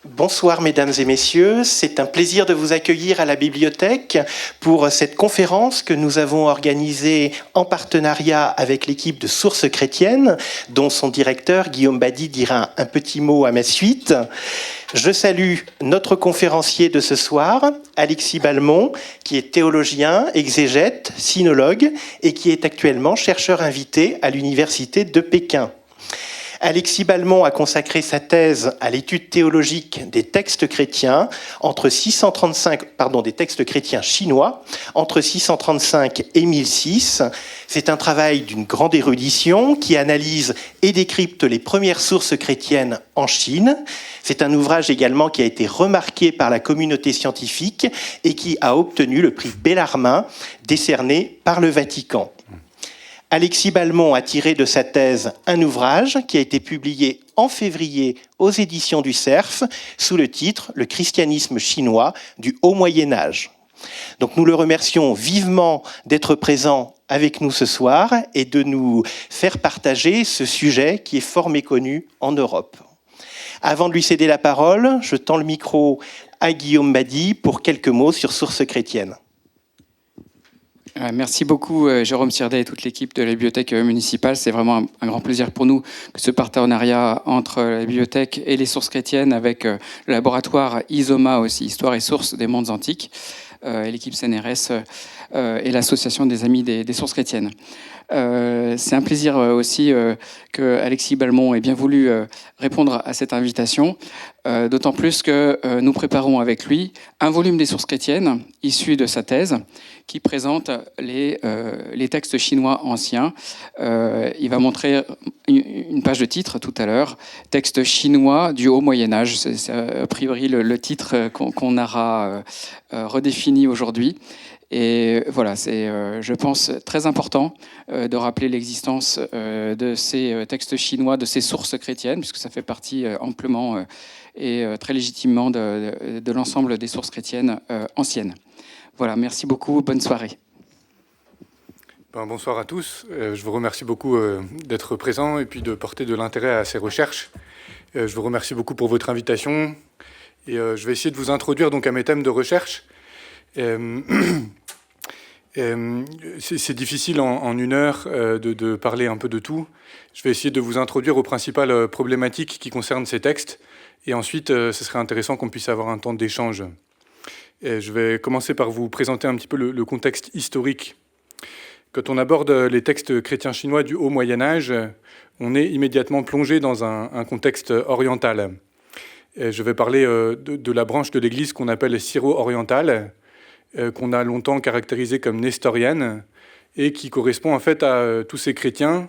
Bonsoir mesdames et messieurs, c'est un plaisir de vous accueillir à la bibliothèque pour cette conférence que nous avons organisée en partenariat avec l'équipe de Sources chrétiennes, dont son directeur Guillaume Badi dira un petit mot à ma suite. Je salue notre conférencier de ce soir, Alexis Balmont, qui est théologien, exégète, sinologue et qui est actuellement chercheur invité à l'université de Pékin. Alexis Balmont a consacré sa thèse à l'étude théologique des textes chrétiens des textes chrétiens chinois entre 635 et 1006. C'est un travail d'une grande érudition qui analyse et décrypte les premières sources chrétiennes en Chine. C'est un ouvrage également qui a été remarqué par la communauté scientifique et qui a obtenu le prix Bellarmin décerné par le Vatican. Alexis Balmont a tiré de sa thèse un ouvrage qui a été publié en février aux éditions du Cerf sous le titre « Le christianisme chinois du Haut Moyen-Âge ». Donc nous le remercions vivement d'être présent avec nous ce soir et de nous faire partager ce sujet qui est fort méconnu en Europe. Avant de lui céder la parole, je tends le micro à Guillaume Badi pour quelques mots sur Sources chrétiennes. Merci beaucoup Jérôme Sirdet et toute l'équipe de la bibliothèque municipale. C'est vraiment un grand plaisir pour nous que ce partenariat entre la bibliothèque et les sources chrétiennes avec le laboratoire ISOMA aussi, Histoire et Sources des mondes antiques, et l'équipe CNRS et l'association des amis des sources chrétiennes. C'est un plaisir aussi que Alexis Balmont ait bien voulu répondre à cette invitation, d'autant plus que nous préparons avec lui un volume des sources chrétiennes issu de sa thèse qui présente les textes chinois anciens. Il va montrer une page de titre tout à l'heure, « Textes chinois du Haut Moyen-Âge ». C'est a priori le titre qu'on aura redéfini aujourd'hui. Et voilà, c'est, je pense, très important de rappeler l'existence de ces textes chinois, de ces sources chrétiennes, puisque ça fait partie amplement et très légitimement de l'ensemble des sources chrétiennes anciennes. Voilà, merci beaucoup, bonne soirée. Bonsoir à tous. Je vous remercie beaucoup d'être présents et puis de porter de l'intérêt à ces recherches. Je vous remercie beaucoup pour votre invitation. Et je vais essayer de vous introduire donc à mes thèmes de recherche. C'est difficile en une heure de parler un peu de tout. Je vais essayer de vous introduire aux principales problématiques qui concernent ces textes. Et ensuite, ce serait intéressant qu'on puisse avoir un temps d'échange. Je vais commencer par vous présenter un petit peu le contexte historique. Quand on aborde les textes chrétiens chinois du Haut Moyen-Âge, on est immédiatement plongé dans un contexte oriental. Je vais parler de la branche de l'Église qu'on appelle syro-orientale, qu'on a longtemps caractérisée comme nestorienne, et qui correspond en fait à tous ces chrétiens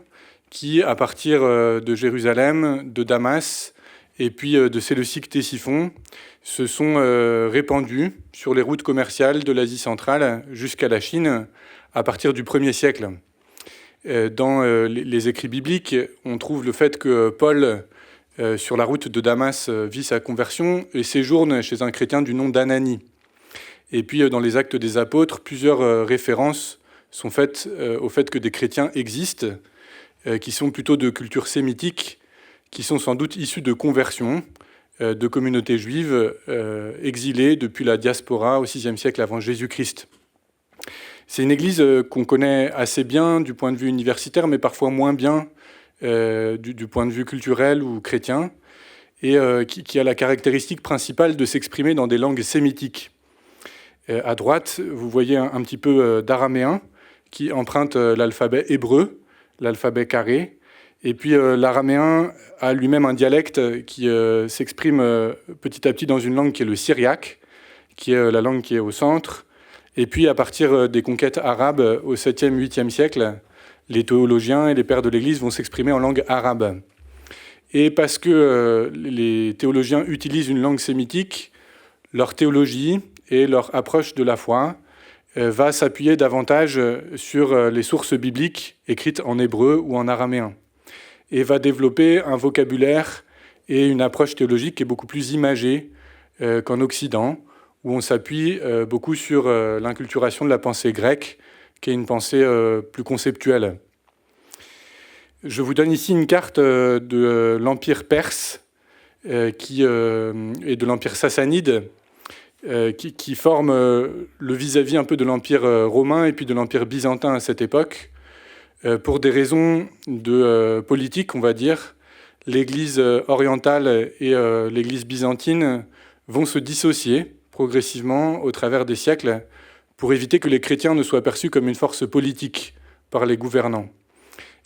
qui, à partir de Jérusalem, de Damas, et puis de Séleucique-Ctésiphon, se sont répandus sur les routes commerciales de l'Asie centrale jusqu'à la Chine à partir du 1er siècle. Dans les écrits bibliques, on trouve le fait que Paul, sur la route de Damas, vit sa conversion et séjourne chez un chrétien du nom d'Ananie. Et puis, dans les Actes des Apôtres, plusieurs références sont faites au fait que des chrétiens existent, qui sont plutôt de culture sémitique, qui sont sans doute issus de conversions de communautés juives exilées depuis la diaspora au VIe siècle avant Jésus-Christ. C'est une église qu'on connaît assez bien du point de vue universitaire, mais parfois moins bien du point de vue culturel ou chrétien, et qui a la caractéristique principale de s'exprimer dans des langues sémitiques. À droite, vous voyez un petit peu d'araméen qui emprunte l'alphabet hébreu, l'alphabet carré. Et puis l'araméen a lui-même un dialecte qui s'exprime petit à petit dans une langue qui est le syriaque, qui est la langue qui est au centre. Et puis à partir des conquêtes arabes au 7e, 8e siècle, les théologiens et les pères de l'Église vont s'exprimer en langue arabe. Et parce que les théologiens utilisent une langue sémitique, leur théologie et leur approche de la foi va s'appuyer davantage sur les sources bibliques écrites en hébreu ou en araméen, et va développer un vocabulaire et une approche théologique qui est beaucoup plus imagée qu'en Occident, où on s'appuie beaucoup sur l'inculturation de la pensée grecque, qui est une pensée plus conceptuelle. Je vous donne ici une carte de l'Empire perse, et de l'Empire sassanide, qui forment le vis-à-vis un peu de l'Empire romain et puis de l'Empire byzantin à cette époque. Pour des raisons politiques, on va dire, l'Église orientale et l'Église byzantine vont se dissocier progressivement au travers des siècles pour éviter que les chrétiens ne soient perçus comme une force politique par les gouvernants.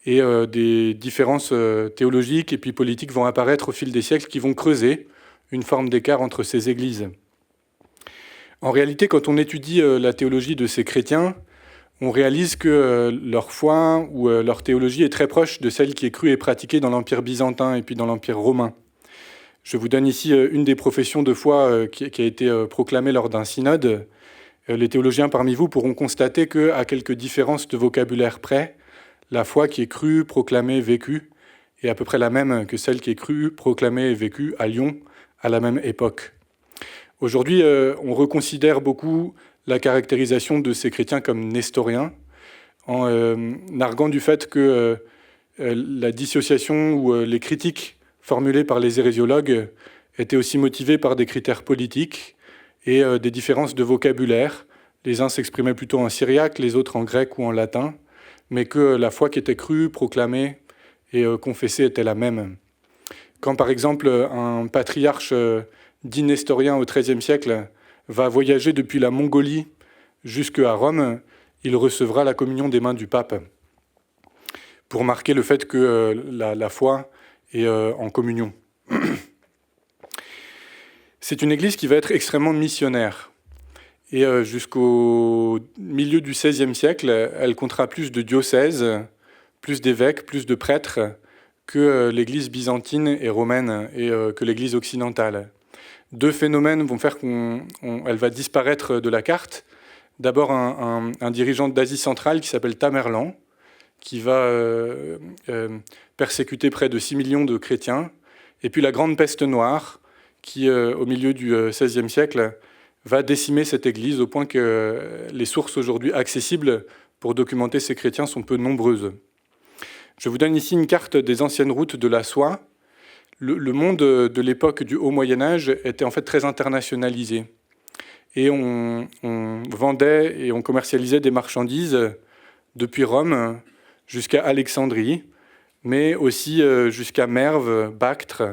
Et des différences théologiques et puis politiques vont apparaître au fil des siècles qui vont creuser une forme d'écart entre ces églises. En réalité, quand on étudie la théologie de ces chrétiens, on réalise que leur foi ou leur théologie est très proche de celle qui est crue et pratiquée dans l'Empire byzantin et puis dans l'Empire romain. Je vous donne ici une des professions de foi qui a été proclamée lors d'un synode. Les théologiens parmi vous pourront constater qu'à quelques différences de vocabulaire près, la foi qui est crue, proclamée, vécue est à peu près la même que celle qui est crue, proclamée et vécue à Lyon à la même époque. Aujourd'hui, on reconsidère beaucoup la caractérisation de ces chrétiens comme nestoriens, en arguant du fait que la dissociation ou les critiques formulées par les hérésiologues étaient aussi motivées par des critères politiques et des différences de vocabulaire. Les uns s'exprimaient plutôt en syriaque, les autres en grec ou en latin, mais que la foi qui était crue, proclamée et confessée était la même. Quand par exemple un patriarche dit nestorien au XIIIe siècle va voyager depuis la Mongolie jusqu'à Rome, il recevra la communion des mains du pape, pour marquer le fait que la foi est en communion. C'est une église qui va être extrêmement missionnaire. Et jusqu'au milieu du XVIe siècle, elle comptera plus de diocèses, plus d'évêques, plus de prêtres que l'église byzantine et romaine et que l'église occidentale. Deux phénomènes vont faire qu'elle va disparaître de la carte. D'abord, un dirigeant d'Asie centrale qui s'appelle Tamerlan, qui va persécuter près de 6 millions de chrétiens. Et puis la grande peste noire, qui, au milieu du XVIe siècle, va décimer cette église au point que les sources aujourd'hui accessibles pour documenter ces chrétiens sont peu nombreuses. Je vous donne ici une carte des anciennes routes de la soie. Le monde de l'époque du Haut Moyen-Âge était en fait très internationalisé. Et on vendait et on commercialisait des marchandises depuis Rome jusqu'à Alexandrie, mais aussi jusqu'à Merv, Bactre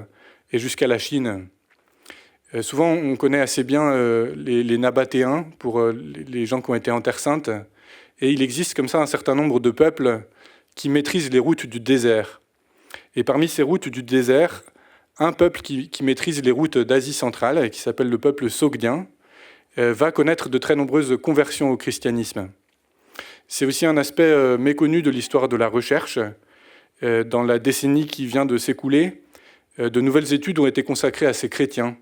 et jusqu'à la Chine. Souvent, on connaît assez bien les Nabatéens pour les gens qui ont été en Terre Sainte. Et il existe comme ça un certain nombre de peuples qui maîtrisent les routes du désert. Et parmi ces routes du désert, un peuple qui maîtrise les routes d'Asie centrale, et qui s'appelle le peuple sogdien, va connaître de très nombreuses conversions au christianisme. C'est aussi un aspect méconnu de l'histoire de la recherche. Dans la décennie qui vient de s'écouler, de nouvelles études ont été consacrées à ces chrétiens.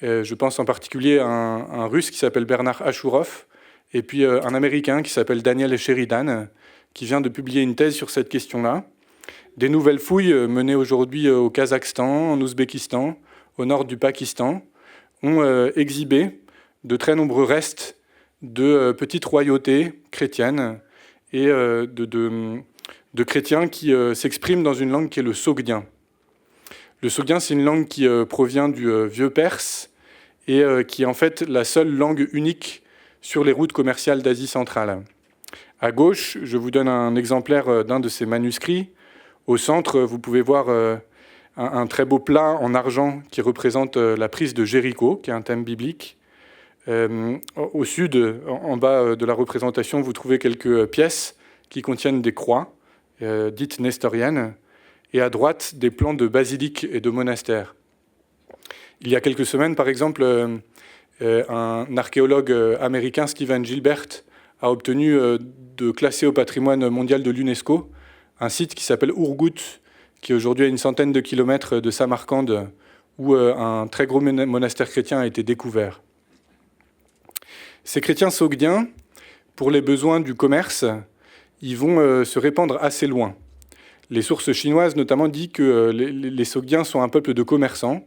Je pense en particulier à un Russe qui s'appelle Bernard Ashurov, et puis un Américain qui s'appelle Daniel Sheridan, qui vient de publier une thèse sur cette question-là. Des nouvelles fouilles menées aujourd'hui au Kazakhstan, en Ouzbékistan, au nord du Pakistan, ont exhibé de très nombreux restes de petites royautés chrétiennes et de chrétiens qui s'expriment dans une langue qui est le sogdien. Le sogdien, c'est une langue qui provient du vieux perse et qui est en fait la seule langue unique sur les routes commerciales d'Asie centrale. À gauche, je vous donne un exemplaire d'un de ces manuscrits. Au centre, vous pouvez voir un très beau plat en argent qui représente la prise de Jéricho, qui est un thème biblique. Au sud, en bas de la représentation, vous trouvez quelques pièces qui contiennent des croix, dites nestoriennes, et à droite, des plans de basiliques et de monastères. Il y a quelques semaines, par exemple, un archéologue américain, Steven Gilbert, a obtenu de classer au patrimoine mondial de l'UNESCO un site qui s'appelle Urgut, qui aujourd'hui est à une centaine de kilomètres de Samarcande, où un très gros monastère chrétien a été découvert. Ces chrétiens sogdiens, pour les besoins du commerce, ils vont se répandre assez loin. Les sources chinoises notamment disent que les sogdiens sont un peuple de commerçants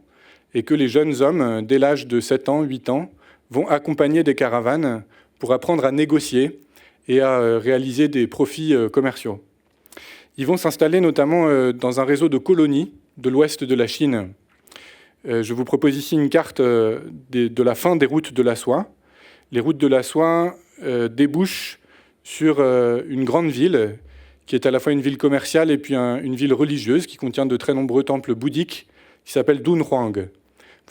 et que les jeunes hommes, dès l'âge de 7 ans, 8 ans, vont accompagner des caravanes pour apprendre à négocier et à réaliser des profits commerciaux. Ils vont s'installer notamment dans un réseau de colonies de l'ouest de la Chine. Je vous propose ici une carte de la fin des routes de la soie. Les routes de la soie débouchent sur une grande ville qui est à la fois une ville commerciale et puis une ville religieuse qui contient de très nombreux temples bouddhiques qui s'appelle Dunhuang.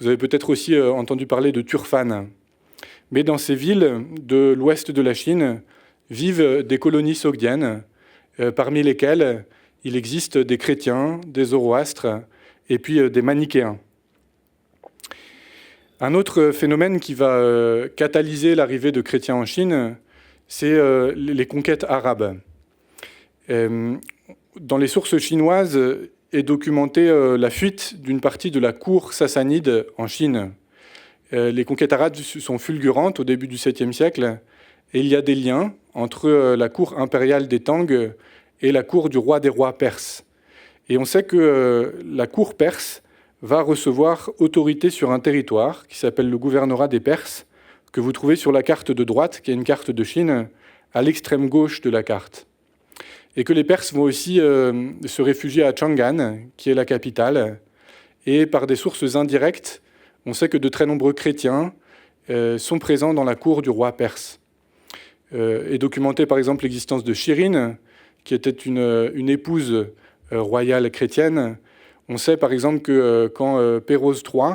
Vous avez peut-être aussi entendu parler de Turfan. Mais dans ces villes de l'ouest de la Chine vivent des colonies sogdiennes, parmi lesquelles il existe des chrétiens, des zoroastres et puis des manichéens. Un autre phénomène qui va catalyser l'arrivée de chrétiens en Chine, c'est les conquêtes arabes. Dans les sources chinoises est documentée la fuite d'une partie de la cour sassanide en Chine. Les conquêtes arabes sont fulgurantes au début du 7e siècle, et il y a des liens entre la cour impériale des Tang et la cour du roi des rois perses. Et on sait que la cour perse va recevoir autorité sur un territoire qui s'appelle le gouvernorat des Perses, que vous trouvez sur la carte de droite, qui est une carte de Chine, à l'extrême gauche de la carte. Et que les Perses vont aussi se réfugier à Chang'an, qui est la capitale. Et par des sources indirectes, on sait que de très nombreux chrétiens sont présents dans la cour du roi perse. Est documentée par exemple l'existence de Shirin, qui était une épouse royale chrétienne. On sait par exemple que quand Pérose III,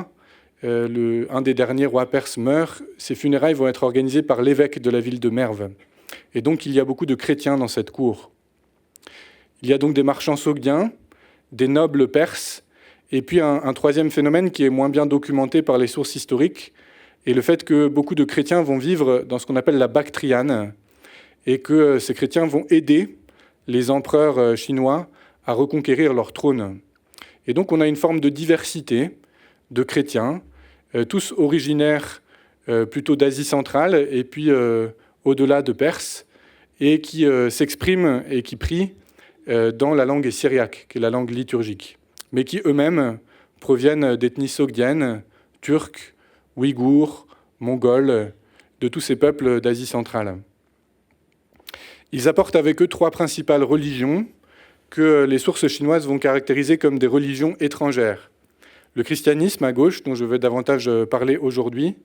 un des derniers rois perses, meurt, ses funérailles vont être organisées par l'évêque de la ville de Merv. Et donc il y a beaucoup de chrétiens dans cette cour. Il y a donc des marchands sogdiens, des nobles perses, et puis un troisième phénomène qui est moins bien documenté par les sources historiques, est le fait que beaucoup de chrétiens vont vivre dans ce qu'on appelle la Bactriane, et que ces chrétiens vont aider les empereurs chinois à reconquérir leur trône. Et donc on a une forme de diversité de chrétiens, tous originaires plutôt d'Asie centrale, et puis au-delà de Perse, et qui s'expriment et qui prient dans la langue syriaque, qui est la langue liturgique, mais qui eux-mêmes proviennent d'ethnies sogdiennes, turques, ouïghours, mongols, de tous ces peuples d'Asie centrale. Ils apportent avec eux trois principales religions que les sources chinoises vont caractériser comme des religions étrangères. Le christianisme à gauche, dont je vais davantage parler aujourd'hui,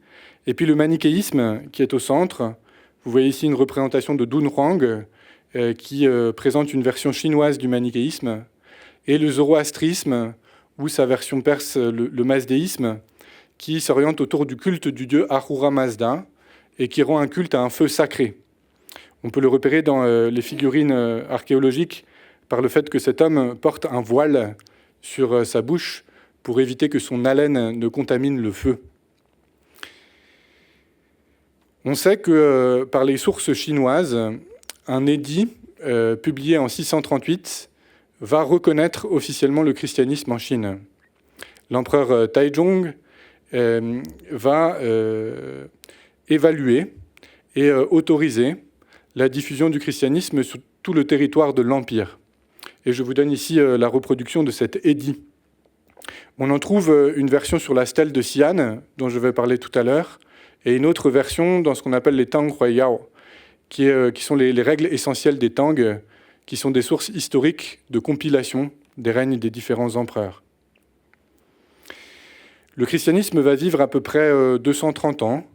et puis le manichéisme qui est au centre. Vous voyez ici une représentation de Dunhuang, qui présente une version chinoise du manichéisme, et le zoroastrisme, ou sa version perse, le mazdéisme, qui s'oriente autour du culte du dieu Ahura Mazda, et qui rend un culte à un feu sacré. On peut le repérer dans les figurines archéologiques par le fait que cet homme porte un voile sur sa bouche pour éviter que son haleine ne contamine le feu. On sait que par les sources chinoises, un édit publié en 638 va reconnaître officiellement le christianisme en Chine. L'empereur Taizong va évaluer et autoriser la diffusion du christianisme sur tout le territoire de l'Empire. Et je vous donne ici la reproduction de cet édit. On en trouve une version sur la stèle de Xi'an, dont je vais parler tout à l'heure, et une autre version dans ce qu'on appelle les Tang Huaiyao, qui sont les règles essentielles des Tang, qui sont des sources historiques de compilation des règnes des différents empereurs. Le christianisme va vivre à peu près 230 ans,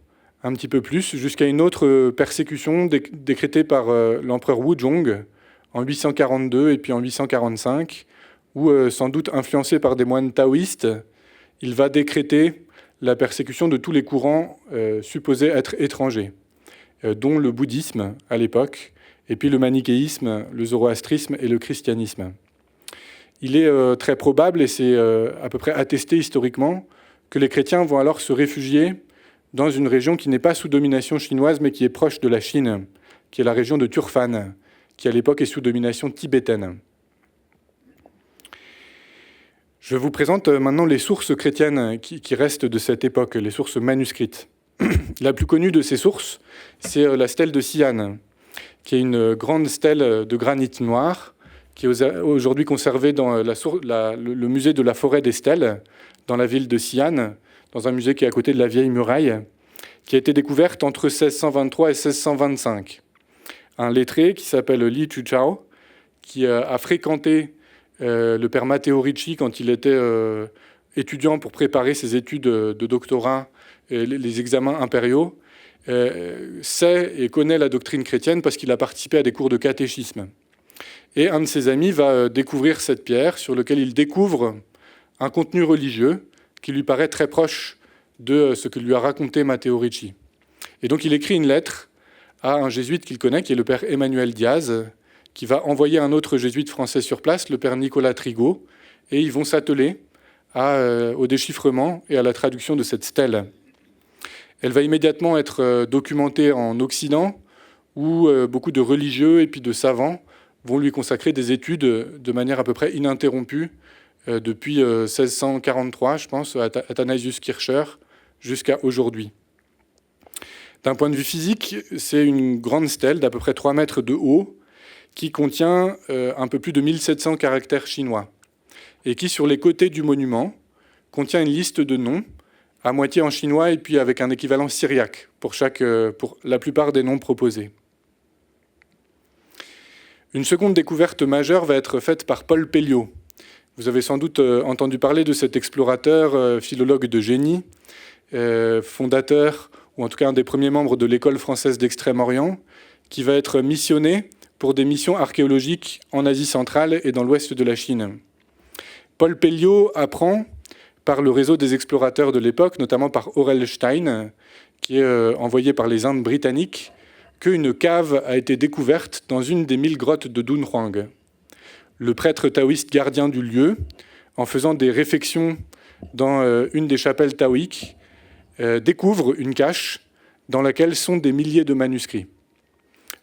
un petit peu plus, jusqu'à une autre persécution décrétée par l'empereur Wuzhong en 842 et puis en 845, où, sans doute influencé par des moines taoïstes, il va décréter la persécution de tous les courants supposés être étrangers, dont le bouddhisme à l'époque, et puis le manichéisme, le zoroastrisme et le christianisme. Il est très probable, et c'est à peu près attesté historiquement, que les chrétiens vont alors se réfugier dans une région qui n'est pas sous domination chinoise, mais qui est proche de la Chine, qui est la région de Turfan, qui à l'époque est sous domination tibétaine. Je vous présente maintenant les sources chrétiennes qui restent de cette époque, les sources manuscrites. La plus connue de ces sources, c'est la stèle de Xi'an, qui est une grande stèle de granit noir, qui est aujourd'hui conservée dans le musée de la forêt des stèles, dans la ville de Xi'an, dans un musée qui est à côté de la vieille muraille, qui a été découverte entre 1623 et 1625. Un lettré qui s'appelle Li Chuchao, qui a fréquenté le père Matteo Ricci quand il était étudiant pour préparer ses études de doctorat, les examens impériaux, sait et connaît la doctrine chrétienne parce qu'il a participé à des cours de catéchisme. Et un de ses amis va découvrir cette pierre sur laquelle il découvre un contenu religieux qui lui paraît très proche de ce que lui a raconté Matteo Ricci. Et donc il écrit une lettre à un jésuite qu'il connaît, qui est le père Emmanuel Diaz, qui va envoyer un autre jésuite français sur place, le père Nicolas Trigault, et ils vont s'atteler au déchiffrement et à la traduction de cette stèle. Elle va immédiatement être documentée en Occident, où beaucoup de religieux et puis de savants vont lui consacrer des études de manière à peu près ininterrompue depuis 1643, je pense, Athanasius Kircher, jusqu'à aujourd'hui. D'un point de vue physique, c'est une grande stèle d'à peu près 3 mètres de haut qui contient un peu plus de 1700 caractères chinois et qui, sur les côtés du monument, contient une liste de noms à moitié en chinois et puis avec un équivalent syriaque pour la plupart des noms proposés. Une seconde découverte majeure va être faite par Paul Pelliot. Vous avez sans doute entendu parler de cet explorateur, philologue de génie, fondateur, ou en tout cas un des premiers membres de l'école française d'Extrême-Orient, qui va être missionné pour des missions archéologiques en Asie centrale et dans l'ouest de la Chine. Paul Pelliot apprend par le réseau des explorateurs de l'époque, notamment par Aurel Stein, qui est envoyé par les Indes britanniques, qu'une cave a été découverte dans une des 1000 grottes de Dunhuang. Le prêtre taoïste gardien du lieu, en faisant des réfections dans une des chapelles taoïques, découvre une cache dans laquelle sont des milliers de manuscrits.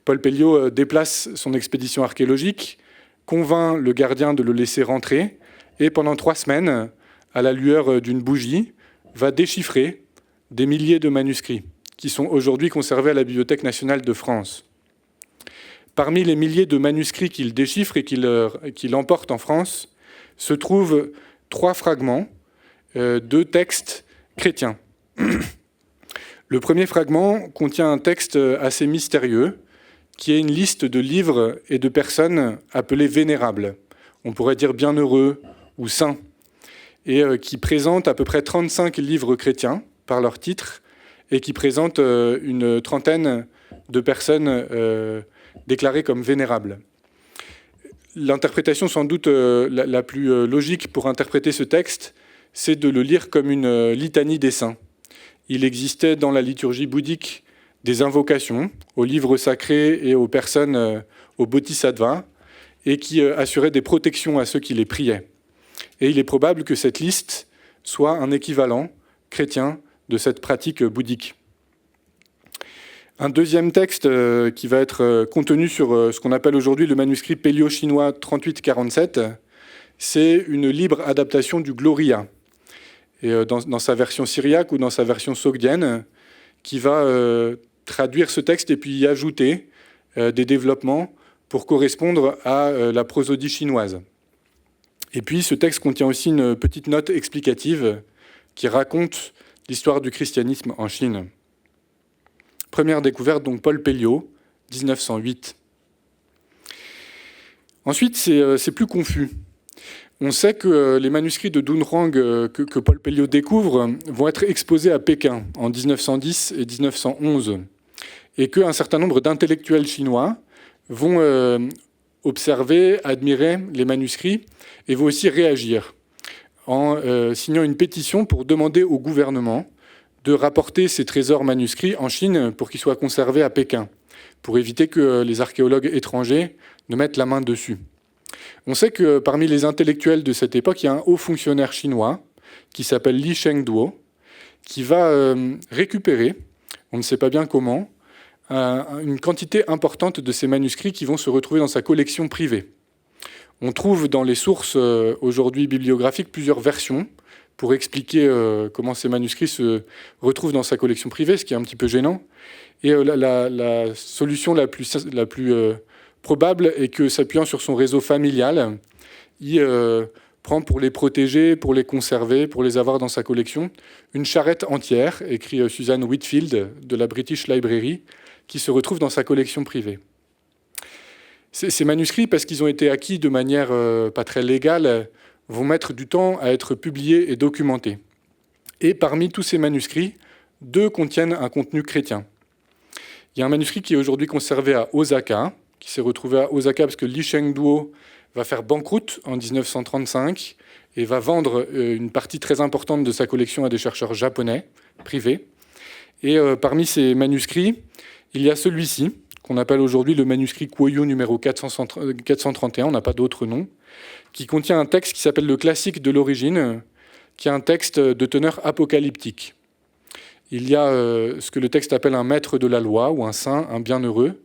Paul Pelliot déplace son expédition archéologique, convainc le gardien de le laisser rentrer et pendant 3 semaines, à la lueur d'une bougie, va déchiffrer des milliers de manuscrits qui sont aujourd'hui conservés à la Bibliothèque nationale de France. Parmi les milliers de manuscrits qu'il déchiffre et qu'il emporte en France, se trouvent 3 fragments de textes chrétiens. Le premier fragment contient un texte assez mystérieux, qui est une liste de livres et de personnes appelées vénérables. On pourrait dire bienheureux ou saints, et qui présente à peu près 35 livres chrétiens par leur titre, et qui présente une trentaine de personnes déclarées comme vénérables. L'interprétation sans doute la plus logique pour interpréter ce texte, c'est de le lire comme une litanie des saints. Il existait dans la liturgie bouddhique des invocations aux livres sacrés et aux personnes, aux bodhisattvas, et qui assuraient des protections à ceux qui les priaient. Et il est probable que cette liste soit un équivalent chrétien de cette pratique bouddhique. Un deuxième texte qui va être contenu sur ce qu'on appelle aujourd'hui le manuscrit Pelliot-chinois 3847, c'est une libre adaptation du Gloria, et dans sa version syriaque ou dans sa version sogdienne, qui va traduire ce texte et puis y ajouter des développements pour correspondre à la prosodie chinoise. Et puis ce texte contient aussi une petite note explicative qui raconte l'histoire du christianisme en Chine. Première découverte, donc Paul Pelliot, 1908. Ensuite, c'est plus confus. On sait que les manuscrits de Dunhuang que Paul Pelliot découvre vont être exposés à Pékin en 1910 et 1911, et qu'un certain nombre d'intellectuels chinois vont observer, admirer les manuscrits et vont aussi réagir en signant une pétition pour demander au gouvernement de rapporter ces trésors manuscrits en Chine pour qu'ils soient conservés à Pékin, pour éviter que les archéologues étrangers ne mettent la main dessus. On sait que parmi les intellectuels de cette époque, il y a un haut fonctionnaire chinois qui s'appelle Li Shengduo, qui va récupérer, on ne sait pas bien comment, une quantité importante de ces manuscrits qui vont se retrouver dans sa collection privée. On trouve dans les sources aujourd'hui bibliographiques plusieurs versions pour expliquer comment ces manuscrits se retrouvent dans sa collection privée, ce qui est un petit peu gênant. Et la solution la plus probable est que, s'appuyant sur son réseau familial, il prend pour les protéger, pour les conserver, pour les avoir dans sa collection, une charrette entière, écrit Suzanne Whitfield de la British Library, qui se retrouve dans sa collection privée. Ces manuscrits, parce qu'ils ont été acquis de manière pas très légale, vont mettre du temps à être publiés et documentés. Et parmi tous ces manuscrits, 2 contiennent un contenu chrétien. Il y a un manuscrit qui est aujourd'hui conservé à Osaka, qui s'est retrouvé à Osaka parce que Li Shengduo va faire banqueroute en 1935 et va vendre une partie très importante de sa collection à des chercheurs japonais, privés. Et parmi ces manuscrits, il y a celui-ci, qu'on appelle aujourd'hui le manuscrit Kuoyu numéro 431, on n'a pas d'autre nom, qui contient un texte qui s'appelle le classique de l'origine, qui est un texte de teneur apocalyptique. Il y a ce que le texte appelle un maître de la loi, ou un saint, un bienheureux,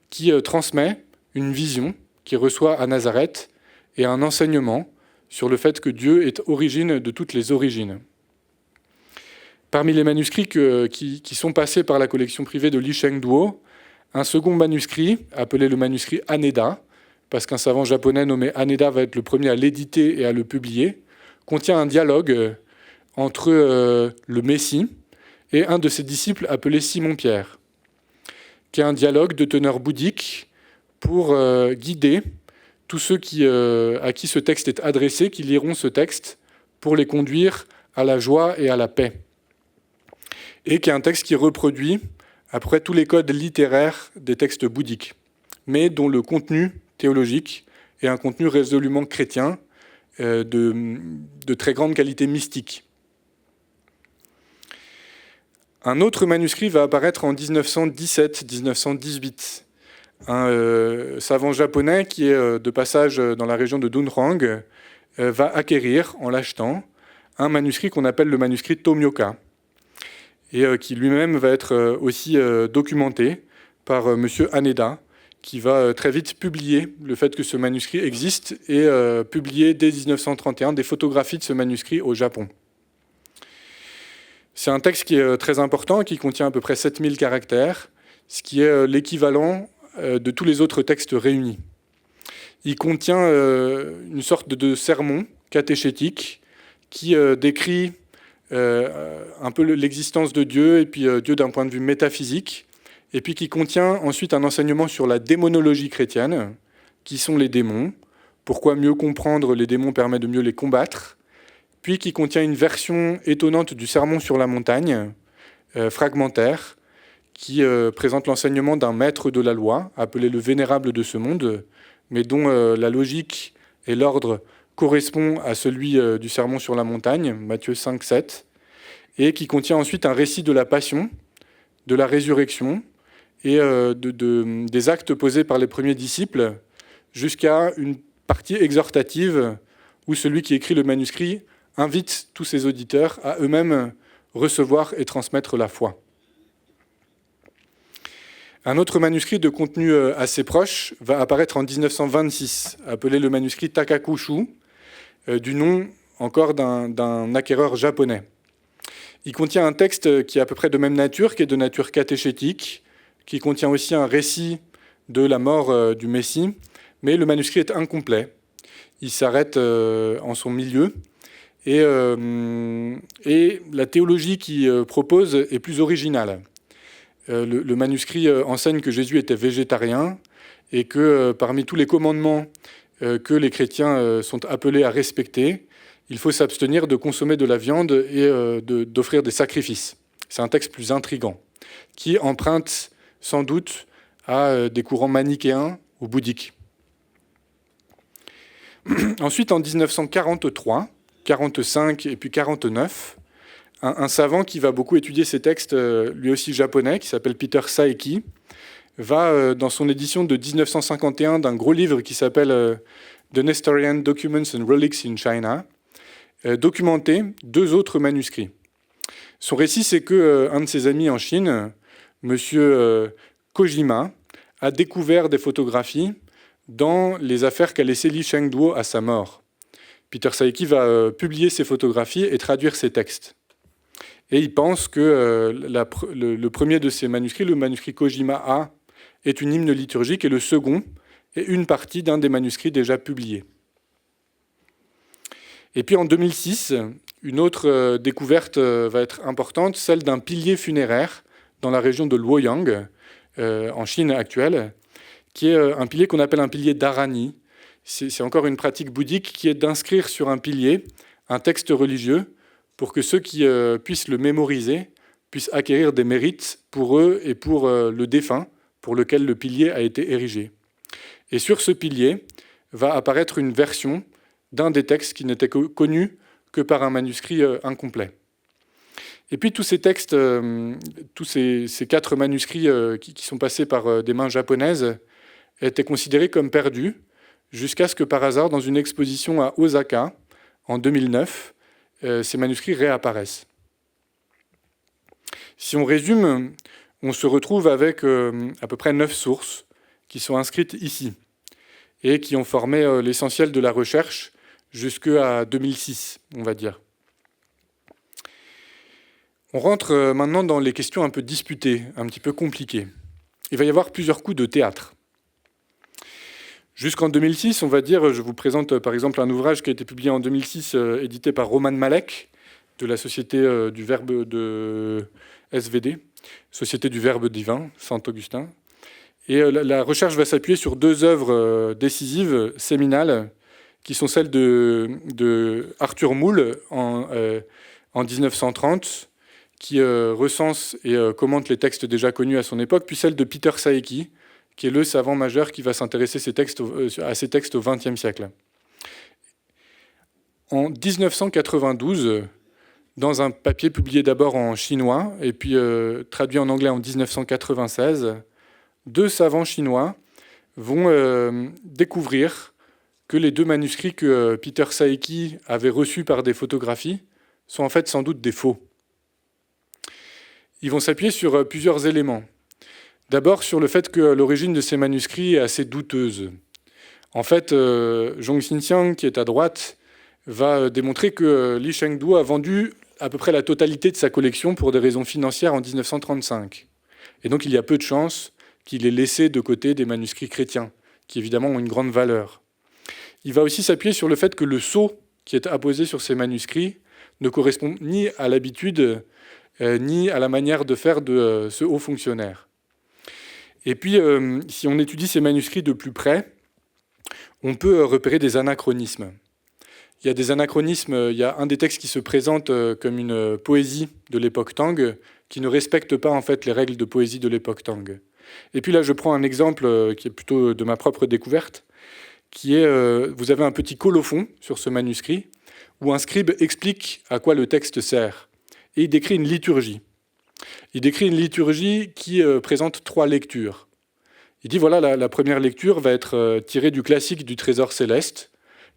qui transmet une vision qu'il reçoit à Nazareth et un enseignement sur le fait que Dieu est origine de toutes les origines. Parmi les manuscrits qui sont passés par la collection privée de Li Shengduo, un second manuscrit, appelé le manuscrit Haneda, parce qu'un savant japonais nommé Haneda va être le premier à l'éditer et à le publier, contient un dialogue entre le Messie et un de ses disciples appelé Simon-Pierre, qui est un dialogue de teneur bouddhique pour guider tous ceux à qui ce texte est adressé, qui liront ce texte, pour les conduire à la joie et à la paix. Et qui est un texte qui reproduit après tous les codes littéraires des textes bouddhiques, mais dont le contenu théologique est un contenu résolument chrétien, de très grande qualité mystique. Un autre manuscrit va apparaître en 1917-1918. Un savant japonais qui est de passage dans la région de Dunhuang va acquérir, en l'achetant, un manuscrit qu'on appelle le manuscrit Tomioka, et qui lui-même va être aussi documenté par M. Haneda, qui va très vite publier le fait que ce manuscrit existe et publier dès 1931 des photographies de ce manuscrit au Japon. C'est un texte qui est très important, qui contient à peu près 7000 caractères, ce qui est l'équivalent de tous les autres textes réunis. Il contient une sorte de sermon catéchétique qui décrit un peu l'existence de Dieu, et puis Dieu d'un point de vue métaphysique, et puis qui contient ensuite un enseignement sur la démonologie chrétienne, qui sont les démons, pourquoi mieux comprendre les démons permet de mieux les combattre, puis qui contient une version étonnante du Sermon sur la montagne, fragmentaire, qui présente l'enseignement d'un maître de la loi, appelé le vénérable de ce monde, mais dont la logique et l'ordre correspond à celui du Sermon sur la montagne, Matthieu 5, 7, et qui contient ensuite un récit de la passion, de la résurrection, et des actes posés par les premiers disciples, jusqu'à une partie exhortative où celui qui écrit le manuscrit invite tous ses auditeurs à eux-mêmes recevoir et transmettre la foi. Un autre manuscrit de contenu assez proche va apparaître en 1926, appelé le manuscrit Takakushu, du nom encore d'un acquéreur japonais. Il contient un texte qui est à peu près de même nature, qui est de nature catéchétique, qui contient aussi un récit de la mort du Messie, mais le manuscrit est incomplet. Il s'arrête en son milieu, et la théologie qu'il propose est plus originale. Le manuscrit enseigne que Jésus était végétarien, et que parmi tous les commandements que les chrétiens sont appelés à respecter, il faut s'abstenir de consommer de la viande et d'offrir des sacrifices. C'est un texte plus intrigant, qui emprunte sans doute à des courants manichéens ou bouddhiques. Ensuite, en 1943, 45 et puis 49, un savant qui va beaucoup étudier ces textes, lui aussi japonais, qui s'appelle Peter Saeki, va, dans son édition de 1951 d'un gros livre qui s'appelle The Nestorian Documents and Relics in China, documenter 2 autres manuscrits. Son récit, c'est qu'un de ses amis en Chine, M. Kojima, a découvert des photographies dans les affaires qu'a laissées Li Shengduo à sa mort. Peter Saeki va publier ces photographies et traduire ces textes. Et il pense que le premier de ces manuscrits, le manuscrit Kojima A, est une hymne liturgique, et le second est une partie d'un des manuscrits déjà publiés. Et puis en 2006, une autre découverte va être importante, celle d'un pilier funéraire dans la région de Luoyang, en Chine actuelle, qui est un pilier qu'on appelle un pilier d'Arani, C'est encore une pratique bouddhique qui est d'inscrire sur un pilier un texte religieux pour que ceux qui puissent le mémoriser puissent acquérir des mérites pour eux et pour le défunt pour lequel le pilier a été érigé. Et sur ce pilier va apparaître une version d'un des textes qui n'était connu que par un manuscrit incomplet. Et puis tous ces textes, tous ces 4 manuscrits qui sont passés par des mains japonaises étaient considérés comme perdus, jusqu'à ce que par hasard, dans une exposition à Osaka, en 2009, ces manuscrits réapparaissent. Si on résume, on se retrouve avec à peu près 9 sources qui sont inscrites ici et qui ont formé l'essentiel de la recherche jusqu'à 2006, on va dire. On rentre maintenant dans les questions un peu disputées, un petit peu compliquées. Il va y avoir plusieurs coups de théâtre. Jusqu'en 2006, on va dire, je vous présente par exemple un ouvrage qui a été publié en 2006, édité par Roman Malek, de la Société du Verbe de SVD, Société du Verbe divin, Saint-Augustin. Et la recherche va s'appuyer sur 2 œuvres décisives, séminales, qui sont celles de Arthur Moule en 1930, qui recense et commente les textes déjà connus à son époque, puis celle de Peter Saeki, qui est le savant majeur qui va s'intéresser à ces textes au XXe siècle. En 1992, dans un papier publié d'abord en chinois et puis traduit en anglais en 1996, 2 savants chinois vont découvrir que les 2 manuscrits que Peter Saeki avait reçus par des photographies sont en fait sans doute des faux. Ils vont s'appuyer sur plusieurs éléments. D'abord sur le fait que l'origine de ces manuscrits est assez douteuse. En fait, Zhong Xinxiang, qui est à droite, va démontrer que Li Chengdu a vendu à peu près la totalité de sa collection pour des raisons financières en 1935. Et donc il y a peu de chances qu'il ait laissé de côté des manuscrits chrétiens, qui évidemment ont une grande valeur. Il va aussi s'appuyer sur le fait que le sceau qui est apposé sur ces manuscrits ne correspond ni à l'habitude, ni à la manière de faire de ce haut fonctionnaire. Et puis, si on étudie ces manuscrits de plus près, on peut repérer des anachronismes. Il y a des anachronismes, il y a un des textes qui se présente comme une poésie de l'époque Tang, qui ne respecte pas en fait les règles de poésie de l'époque Tang. Et puis là, je prends un exemple qui est plutôt de ma propre découverte, qui est, vous avez un petit colophon sur ce manuscrit, où un scribe explique à quoi le texte sert. Et il décrit une liturgie. Il décrit une liturgie qui présente 3 lectures. Il dit, voilà, la première lecture va être tirée du classique du Trésor céleste.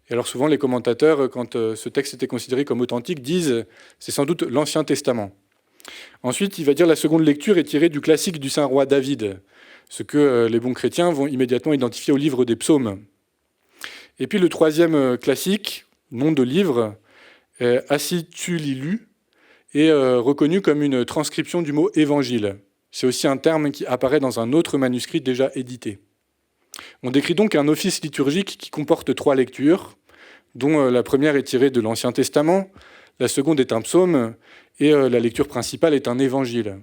Et alors souvent, les commentateurs, quand ce texte était considéré comme authentique, disent, c'est sans doute l'Ancien Testament. Ensuite, il va dire, la seconde lecture est tirée du classique du Saint-Roi David, ce que les bons chrétiens vont immédiatement identifier au livre des psaumes. Et puis le 3e classique, nom de livre, Acitulilu, est reconnu comme une transcription du mot « évangile ». C'est aussi un terme qui apparaît dans un autre manuscrit déjà édité. On décrit donc un office liturgique qui comporte 3 lectures, dont la première est tirée de l'Ancien Testament, la seconde est un psaume, et la lecture principale est un évangile.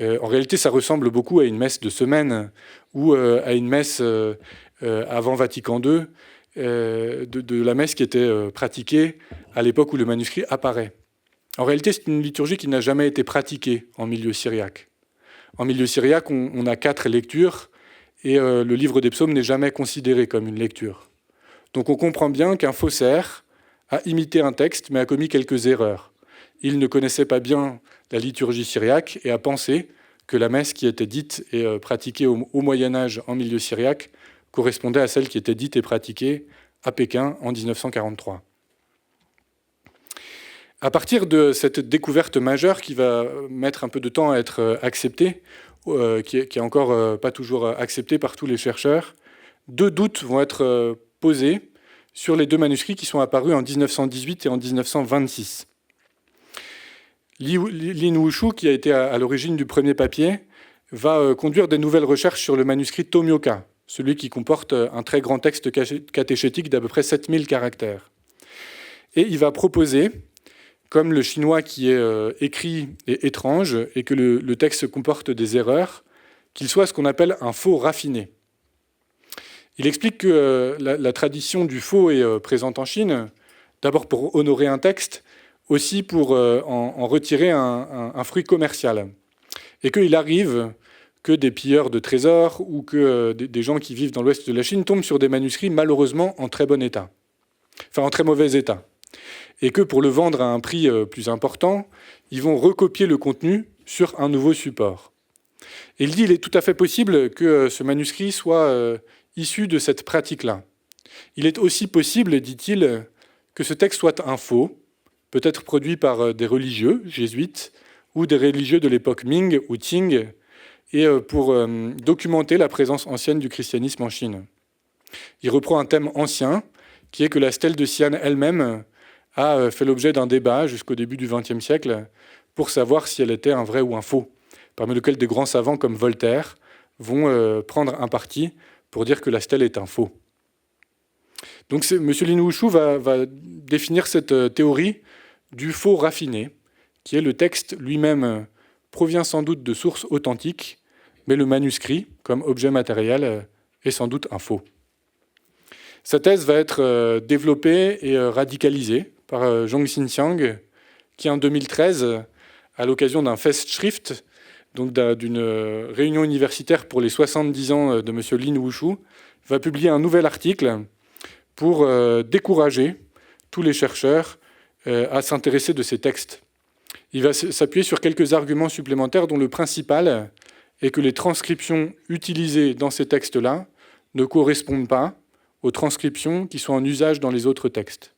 En réalité, ça ressemble beaucoup à une messe de semaine, ou à une messe avant Vatican II, de la messe qui était pratiquée à l'époque où le manuscrit apparaît. En réalité, c'est une liturgie qui n'a jamais été pratiquée en milieu syriaque. En milieu syriaque, on a 4 lectures et le livre des psaumes n'est jamais considéré comme une lecture. Donc on comprend bien qu'un faussaire a imité un texte mais a commis quelques erreurs. Il ne connaissait pas bien la liturgie syriaque et a pensé que la messe qui était dite et pratiquée au Moyen-Âge en milieu syriaque correspondait à celle qui était dite et pratiquée à Pékin en 1943. À partir de cette découverte majeure qui va mettre un peu de temps à être acceptée, qui est encore pas toujours acceptée par tous les chercheurs, 2 doutes vont être posés sur les 2 manuscrits qui sont apparus en 1918 et en 1926. Lin Wushu, qui a été à l'origine du premier papier, va conduire des nouvelles recherches sur le manuscrit Tomioka, celui qui comporte un très grand texte catéchétique d'à peu près 7000 caractères. Et il va proposer, comme le chinois qui est écrit et étrange et que le texte comporte des erreurs, qu'il soit ce qu'on appelle un faux raffiné. Il explique que la tradition du faux est présente en Chine, d'abord pour honorer un texte, aussi pour en retirer un fruit commercial. Et qu'il arrive que des pilleurs de trésors ou que des gens qui vivent dans l'ouest de la Chine tombent sur des manuscrits malheureusement en très bon état, enfin en très mauvais état. Et que pour le vendre à un prix plus important, ils vont recopier le contenu sur un nouveau support. Et il dit qu'il est tout à fait possible que ce manuscrit soit issu de cette pratique-là. Il est aussi possible, dit-il, que ce texte soit un faux, peut-être produit par des religieux jésuites ou des religieux de l'époque Ming ou Qing, et pour documenter la présence ancienne du christianisme en Chine. Il reprend un thème ancien, qui est que la stèle de Xi'an elle-même a fait l'objet d'un débat jusqu'au début du XXe siècle pour savoir si elle était un vrai ou un faux, parmi lesquels des grands savants comme Voltaire vont prendre un parti pour dire que la stèle est un faux. Donc M. Lin Wushu va définir cette théorie du faux raffiné, qui est le texte lui-même provient sans doute de sources authentiques, mais le manuscrit, comme objet matériel, est sans doute un faux. Sa thèse va être développée et radicalisée par Zhong Xinxiang, qui en 2013, à l'occasion d'un Festschrift, donc d'une réunion universitaire pour les 70 ans de M. Lin Wushu, va publier un nouvel article pour décourager tous les chercheurs à s'intéresser de ces textes. Il va s'appuyer sur quelques arguments supplémentaires, dont le principal est que les transcriptions utilisées dans ces textes-là ne correspondent pas aux transcriptions qui sont en usage dans les autres textes.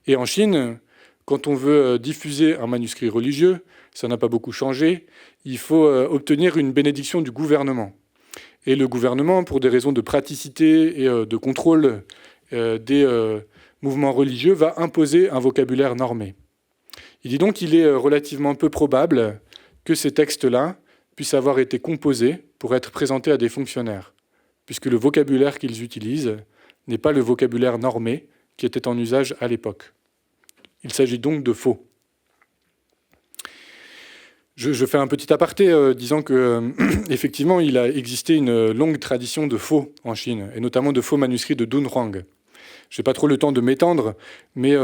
Et en Chine, quand on veut diffuser un manuscrit religieux, ça n'a pas beaucoup changé, il faut obtenir une bénédiction du gouvernement. Et le gouvernement, pour des raisons de praticité et de contrôle des mouvements religieux, va imposer un vocabulaire normé. Il dit donc qu'il est relativement peu probable que ces textes-là puissent avoir été composés pour être présentés à des fonctionnaires, puisque le vocabulaire qu'ils utilisent n'est pas le vocabulaire normé qui était en usage à l'époque. Il s'agit donc de faux. Je fais un petit aparté disant que effectivement, il a existé une longue tradition de faux en Chine, et notamment de faux manuscrits de Dunhuang. Je n'ai pas trop le temps de m'étendre, mais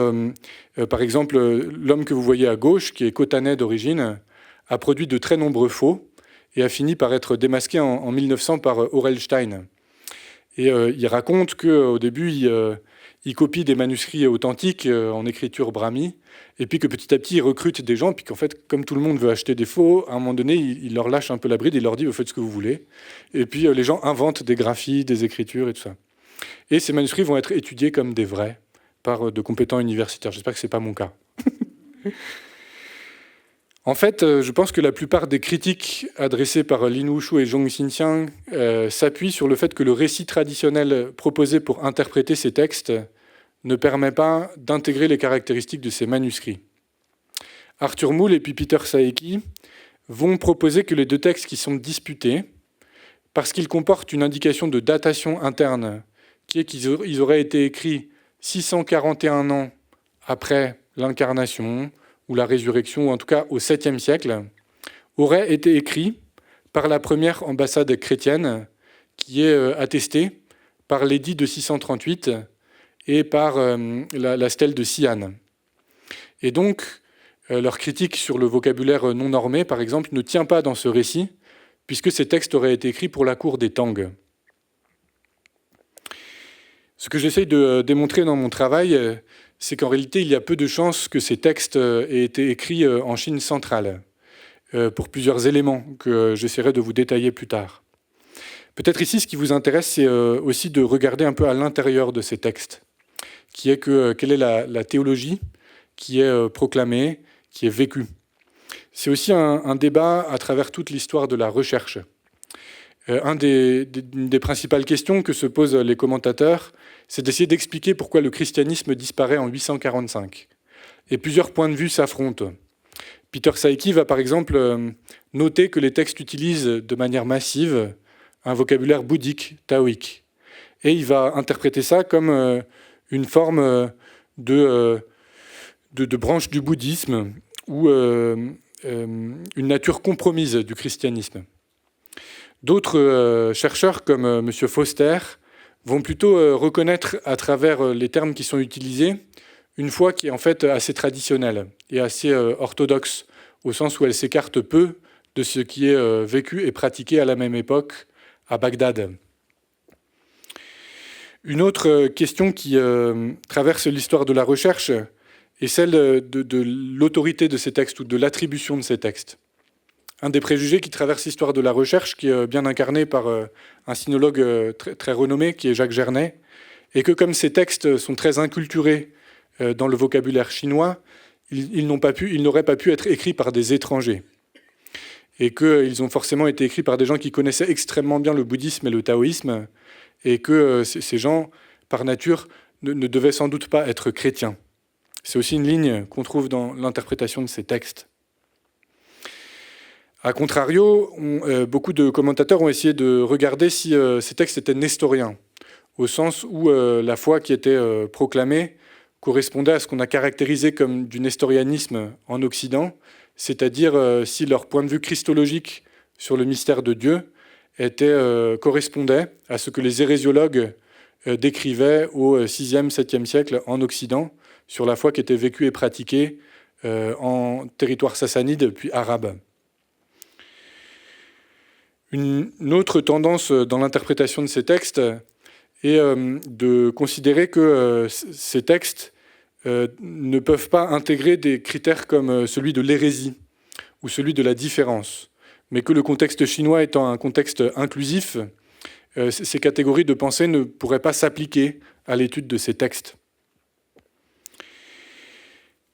par exemple, l'homme que vous voyez à gauche, qui est khotanais d'origine, a produit de très nombreux faux et a fini par être démasqué en 1900 par Aurel Stein. Et il raconte qu'au début, il copie des manuscrits authentiques en écriture brahmi, et puis que petit à petit, il recrute des gens, puis qu'en fait, comme tout le monde veut acheter des faux, à un moment donné, il leur lâche un peu la bride, il leur dit « vous faites ce que vous voulez ». Et puis les gens inventent des graphies, des écritures et tout ça. Et ces manuscrits vont être étudiés comme des vrais par de compétents universitaires. J'espère que ce n'est pas mon cas. En fait, je pense que la plupart des critiques adressées par Lin Wushu et Zhong Xinxiang s'appuient sur le fait que le récit traditionnel proposé pour interpréter ces textes ne permet pas d'intégrer les caractéristiques de ces manuscrits. Arthur Moule et puis Peter Saeki vont proposer que les deux textes qui sont disputés, parce qu'ils comportent une indication de datation interne, qui est qu'ils auraient été écrits 641 ans après l'incarnation ou la résurrection, ou en tout cas au 7e siècle, auraient été écrits par la première ambassade chrétienne, qui est attestée par l'édit de 638 et par la stèle de Xi'an. Et donc, leur critique sur le vocabulaire non normé, par exemple, ne tient pas dans ce récit, puisque ces textes auraient été écrits pour la cour des Tang. Ce que j'essaye de démontrer dans mon travail, c'est qu'en réalité, il y a peu de chances que ces textes aient été écrits en Chine centrale, pour plusieurs éléments que j'essaierai de vous détailler plus tard. Peut-être ici, ce qui vous intéresse, c'est aussi de regarder un peu à l'intérieur de ces textes, qui est quelle est la théologie qui est proclamée, qui est vécue. C'est aussi un débat à travers toute l'histoire de la recherche. Une des principales questions que se posent les commentateurs, c'est d'essayer d'expliquer pourquoi le christianisme disparaît en 845. Et plusieurs points de vue s'affrontent. Peter Saeki va par exemple noter que les textes utilisent de manière massive un vocabulaire bouddhique, taoïque. Et il va interpréter ça comme une forme de branche du bouddhisme ou une nature compromise du christianisme. D'autres chercheurs, comme M. Foster, vont plutôt reconnaître à travers les termes qui sont utilisés une foi qui est en fait assez traditionnelle et assez orthodoxe, au sens où elle s'écarte peu de ce qui est vécu et pratiqué à la même époque à Bagdad. Une autre question qui traverse l'histoire de la recherche est celle de l'autorité de ces textes ou de l'attribution de ces textes. Un des préjugés qui traverse l'histoire de la recherche, qui est bien incarné par un sinologue très renommé, qui est Jacques Gernet, est que comme ces textes sont très inculturés dans le vocabulaire chinois, ils n'auraient pas pu être écrits par des étrangers. Et qu'ils ont forcément été écrits par des gens qui connaissaient extrêmement bien le bouddhisme et le taoïsme, et que ces gens, par nature, ne devaient sans doute pas être chrétiens. C'est aussi une ligne qu'on trouve dans l'interprétation de ces textes. A contrario, beaucoup de commentateurs ont essayé de regarder si ces textes étaient nestoriens, au sens où la foi qui était proclamée correspondait à ce qu'on a caractérisé comme du nestorianisme en Occident, c'est-à-dire si leur point de vue christologique sur le mystère de Dieu correspondait à ce que les hérésiologues décrivaient au VIe, VIIe siècle en Occident, sur la foi qui était vécue et pratiquée en territoire sassanide puis arabe. Une autre tendance dans l'interprétation de ces textes est de considérer que ces textes ne peuvent pas intégrer des critères comme celui de l'hérésie ou celui de la différence, mais que le contexte chinois étant un contexte inclusif, ces catégories de pensée ne pourraient pas s'appliquer à l'étude de ces textes.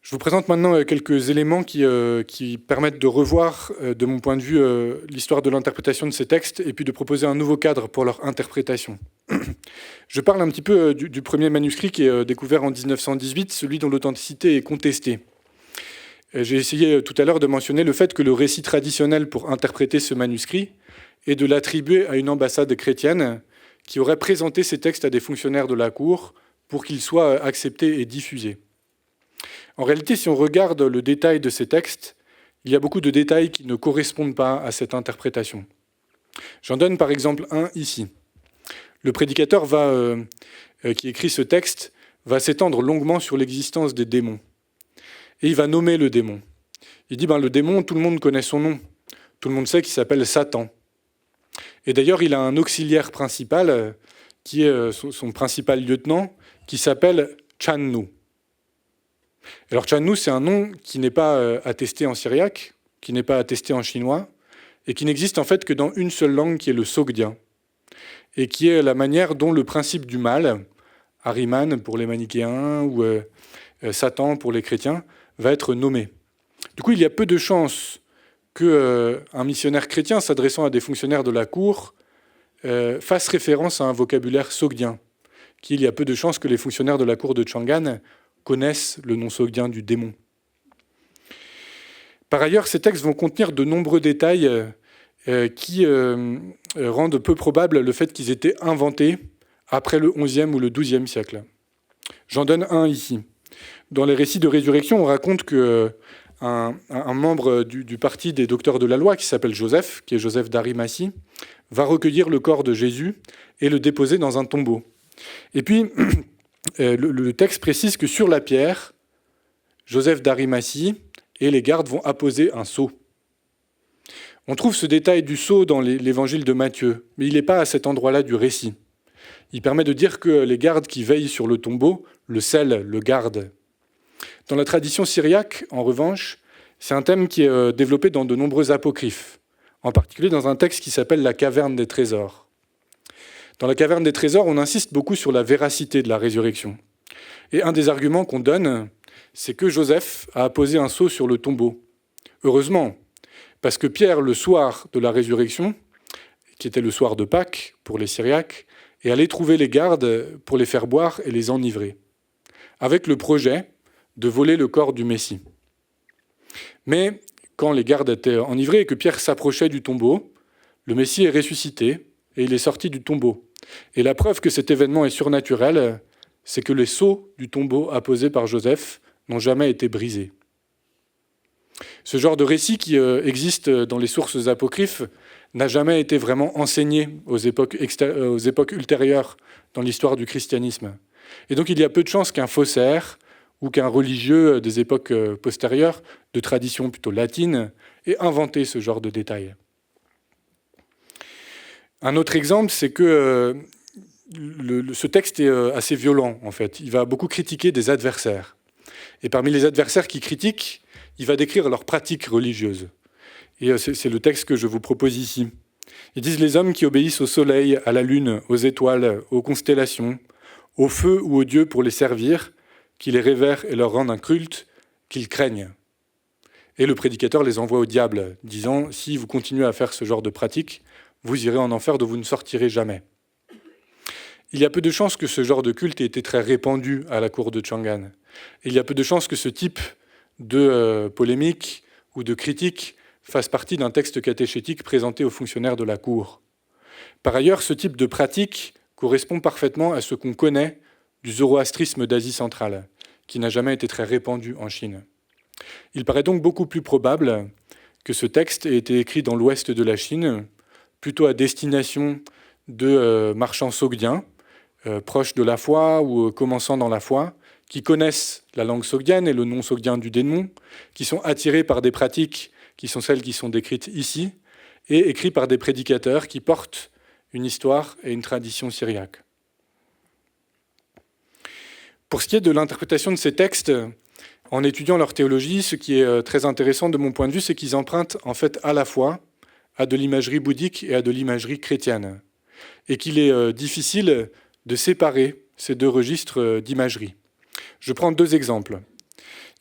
Je vous présente maintenant quelques éléments qui permettent de revoir, de mon point de vue, l'histoire de l'interprétation de ces textes et puis de proposer un nouveau cadre pour leur interprétation. Je parle un petit peu du premier manuscrit qui est découvert en 1918, celui dont l'authenticité est contestée. J'ai essayé tout à l'heure de mentionner le fait que le récit traditionnel pour interpréter ce manuscrit est de l'attribuer à une ambassade chrétienne qui aurait présenté ces textes à des fonctionnaires de la cour pour qu'ils soient acceptés et diffusés. En réalité, si on regarde le détail de ces textes, il y a beaucoup de détails qui ne correspondent pas à cette interprétation. J'en donne par exemple un ici. Le prédicateur qui écrit ce texte va s'étendre longuement sur l'existence des démons. Et il va nommer le démon. Il dit, le démon, tout le monde connaît son nom. Tout le monde sait qu'il s'appelle Satan. Et d'ailleurs, il a un auxiliaire principal, qui est son principal lieutenant, qui s'appelle Channu. Alors Channu, c'est un nom qui n'est pas attesté en syriaque, qui n'est pas attesté en chinois, et qui n'existe en fait que dans une seule langue, qui est le sogdien, et qui est la manière dont le principe du mal, Ahriman pour les manichéens, ou Satan pour les chrétiens, va être nommé. Du coup, il y a peu de chances qu'un missionnaire chrétien s'adressant à des fonctionnaires de la cour fasse référence à un vocabulaire sogdien, qu'il y a peu de chances que les fonctionnaires de la cour de Chang'an connaissent le nom sogdien du démon. Par ailleurs, ces textes vont contenir de nombreux détails qui rendent peu probable le fait qu'ils étaient inventés après le XIe ou le XIIe siècle. J'en donne un ici. Dans les récits de résurrection, on raconte qu'un membre du parti des docteurs de la loi, qui s'appelle Joseph, qui est Joseph d'Arimathie, va recueillir le corps de Jésus et le déposer dans un tombeau. Et puis, le texte précise que sur la pierre, Joseph d'Arimathie et les gardes vont apposer un sceau. On trouve ce détail du sceau dans l'évangile de Matthieu, mais il n'est pas à cet endroit-là du récit. Il permet de dire que les gardes qui veillent sur le tombeau le scellent, le gardent. Dans la tradition syriaque, en revanche, c'est un thème qui est développé dans de nombreux apocryphes, en particulier dans un texte qui s'appelle la caverne des trésors. Dans la caverne des trésors, on insiste beaucoup sur la véracité de la résurrection. Et un des arguments qu'on donne, c'est que Joseph a apposé un sceau sur le tombeau. Heureusement, parce que Pierre, le soir de la résurrection, qui était le soir de Pâques pour les Syriaques, est allé trouver les gardes pour les faire boire et les enivrer, avec le projet de voler le corps du Messie. Mais quand les gardes étaient enivrés et que Pierre s'approchait du tombeau, le Messie est ressuscité et il est sorti du tombeau. Et la preuve que cet événement est surnaturel, c'est que les sceaux du tombeau apposés par Joseph n'ont jamais été brisés. Ce genre de récit qui existe dans les sources apocryphes n'a jamais été vraiment enseigné aux époques ultérieures dans l'histoire du christianisme. Et donc il y a peu de chances qu'un faussaire ou qu'un religieux des époques postérieures, de tradition plutôt latine, ait inventé ce genre de détails. Un autre exemple, c'est que ce texte est assez violent, en fait. Il va beaucoup critiquer des adversaires. Et parmi les adversaires qui critiquent, il va décrire leurs pratiques religieuses. Et c'est le texte que je vous propose ici. Ils disent « Les hommes qui obéissent au soleil, à la lune, aux étoiles, aux constellations, au feu ou aux dieux pour les servir, qui les révèrent et leur rendent un culte, qu'ils craignent. » Et le prédicateur les envoie au diable, disant « Si vous continuez à faire ce genre de pratique, vous irez en enfer dont vous ne sortirez jamais. » Il y a peu de chances que ce genre de culte ait été très répandu à la cour de Chang'an. Il y a peu de chances que ce type de polémique ou de critique fasse partie d'un texte catéchétique présenté aux fonctionnaires de la cour. Par ailleurs, ce type de pratique correspond parfaitement à ce qu'on connaît du zoroastrisme d'Asie centrale, qui n'a jamais été très répandu en Chine. Il paraît donc beaucoup plus probable que ce texte ait été écrit dans l'ouest de la Chine, plutôt à destination de marchands sogdiens, proches de la foi ou commençant dans la foi, qui connaissent la langue sogdienne et le nom sogdien du démon, qui sont attirés par des pratiques qui sont celles qui sont décrites ici, et écrits par des prédicateurs qui portent une histoire et une tradition syriaque. Pour ce qui est de l'interprétation de ces textes, en étudiant leur théologie, ce qui est très intéressant de mon point de vue, c'est qu'ils empruntent en fait à la fois à de l'imagerie bouddhique et à de l'imagerie chrétienne, et qu'il est difficile de séparer ces deux registres d'imagerie. Je prends deux exemples.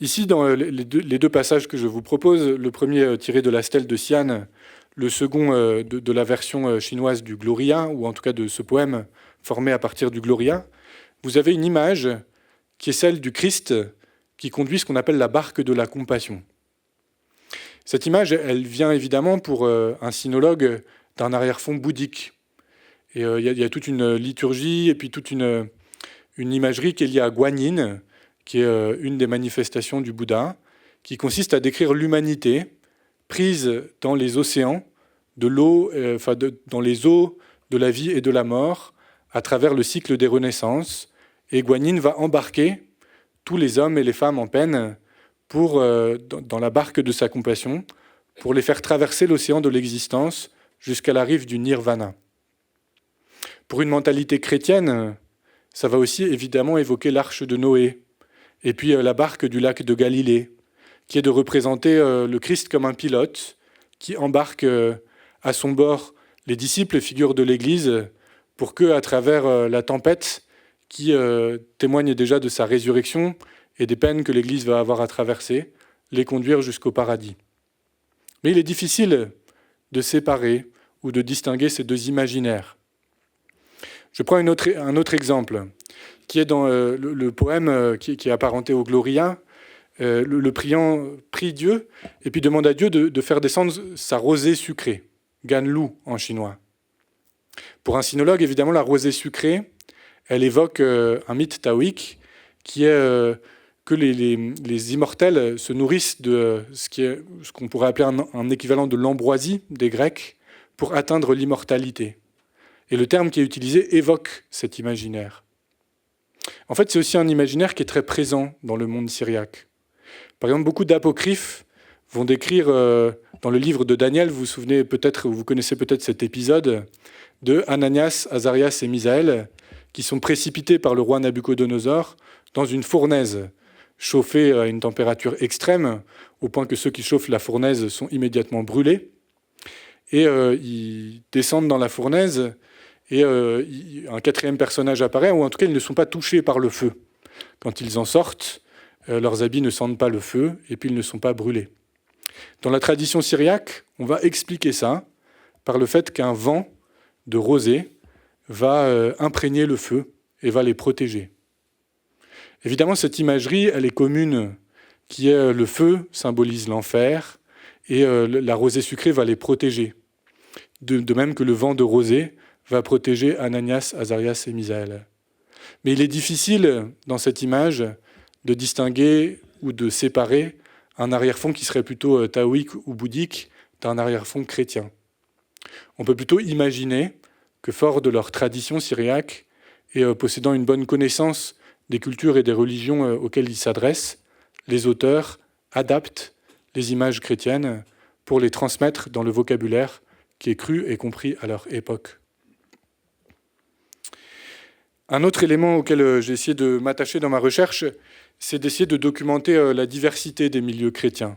Ici, dans les deux passages que je vous propose, le premier tiré de la stèle de Xi'an, le second de la version chinoise du Gloria, ou en tout cas de ce poème formé à partir du Gloria, vous avez une image qui est celle du Christ qui conduit ce qu'on appelle la barque de la compassion. Cette image, elle vient évidemment pour un sinologue d'un arrière-fond bouddhique. Et il y a toute une liturgie et puis toute une imagerie qui est liée à Guanyin, qui est une des manifestations du Bouddha, qui consiste à décrire l'humanité prise dans les océans de l'eau, dans les eaux de la vie et de la mort, à travers le cycle des renaissances. Et Guanyin va embarquer tous les hommes et les femmes en peine dans la barque de sa compassion, pour les faire traverser l'océan de l'existence jusqu'à la rive du Nirvana. Pour une mentalité chrétienne, ça va aussi évidemment évoquer l'arche de Noé, et puis la barque du lac de Galilée, qui est de représenter le Christ comme un pilote qui embarque à son bord les disciples et figures de l'Église pour que, à travers la tempête qui témoigne déjà de sa résurrection et des peines que l'Église va avoir à traverser, les conduire jusqu'au paradis. Mais il est difficile de séparer ou de distinguer ces deux imaginaires. Je prends un autre exemple, qui est dans le poème qui est apparenté au Gloria. Le priant prie Dieu et puis demande à Dieu de faire descendre sa rosée sucrée, ganlu en chinois. Pour un sinologue, évidemment, la rosée sucrée, elle évoque un mythe taoïque qui est que les immortels se nourrissent de ce qu'on pourrait appeler un équivalent de l'ambroisie des Grecs pour atteindre l'immortalité. Et le terme qui est utilisé évoque cet imaginaire. En fait, c'est aussi un imaginaire qui est très présent dans le monde syriaque. Par exemple, beaucoup d'apocryphes vont décrire, dans le livre de Daniel, vous connaissez peut-être cet épisode, de Ananias, Azarias et Misaël, qui sont précipités par le roi Nabuchodonosor dans une fournaise, chauffée à une température extrême, au point que ceux qui chauffent la fournaise sont immédiatement brûlés. Et ils descendent dans la fournaise, et un quatrième personnage apparaît, ou en tout cas, ils ne sont pas touchés par le feu. Quand ils en sortent, leurs habits ne sentent pas le feu, et puis ils ne sont pas brûlés. Dans la tradition syriaque, on va expliquer ça par le fait qu'un vent de rosée va imprégner le feu et va les protéger. Évidemment, cette imagerie, elle est commune, qui est le feu symbolise l'enfer, et la rosée sucrée va les protéger. De même que le vent de rosée va protéger Ananias, Azarias et Misaël. Mais il est difficile, dans cette image, de distinguer ou de séparer un arrière-fond qui serait plutôt taoïque ou bouddhique d'un arrière-fond chrétien. On peut plutôt imaginer que, forts de leur tradition syriaque et possédant une bonne connaissance des cultures et des religions auxquelles ils s'adressent, les auteurs adaptent les images chrétiennes pour les transmettre dans le vocabulaire qui est cru et compris à leur époque. Un autre élément auquel j'ai essayé de m'attacher dans ma recherche, c'est d'essayer de documenter la diversité des milieux chrétiens.